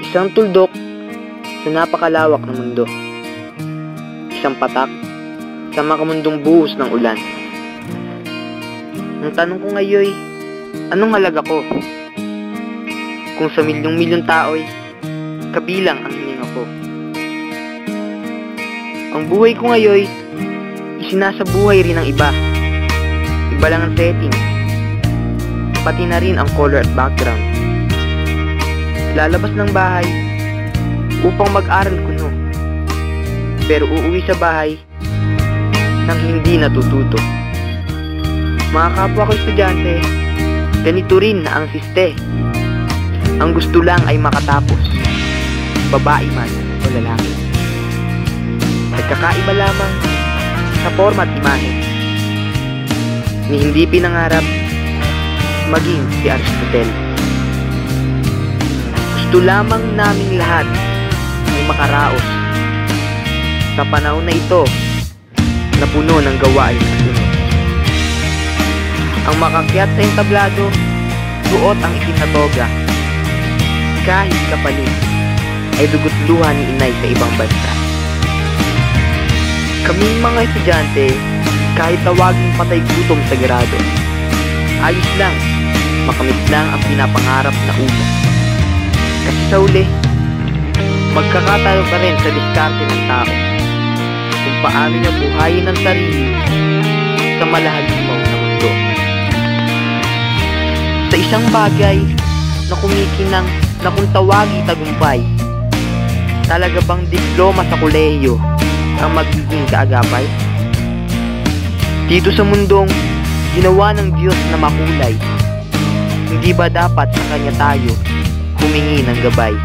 Isang tuldok sa napakalawak ng mundo. Isang patak sa makamundong buhos ng ulan. Ang tanong ko ngayon, anong halaga ko? Kung sa milyong-milyong tao'y kabilang ang hininga ko. Ang buhay ko ngayon, isinasabuhay rin ng iba. Iba lang ang setting, pati na rin ang color at background. Lalabas ng bahay upang mag-aral kuno, pero uuwi sa bahay nang hindi natututo. Mga kapwa ko estudyante, ganito rin na ang siste. Ang gusto lang ay makatapos, babae man o lalaki. Nagkakaiba lamang sa forma at imahe, ni hindi pinangarap maging si Aristotle. Gusto lamang naming lahat ay makaraos sa panahon na ito na puno ng gawain at sunod. Ang makakyat sa entablado, suot ang itim na toga. Kahit kapalit ay dugot luha ni inay sa ibang bansa. Kaming mga estudyante, kahit tawaging patay gutom sa grado, ayos lang, makamit lang ang pinapangarap na una. Kasi sa uli, magkakatalo ka rin sa diskarte ng tao kung paano niya buhayin ang sarili sa malahalimaw na mundo. Sa isang bagay na kumikinang na kung tawagi tagumpay, talaga bang diploma sa kolehiyo ang magiging kaagapay? Dito sa mundong ginawa ng Diyos na makulay, hindi ba dapat sa Kanya tayo humingi ng gabay?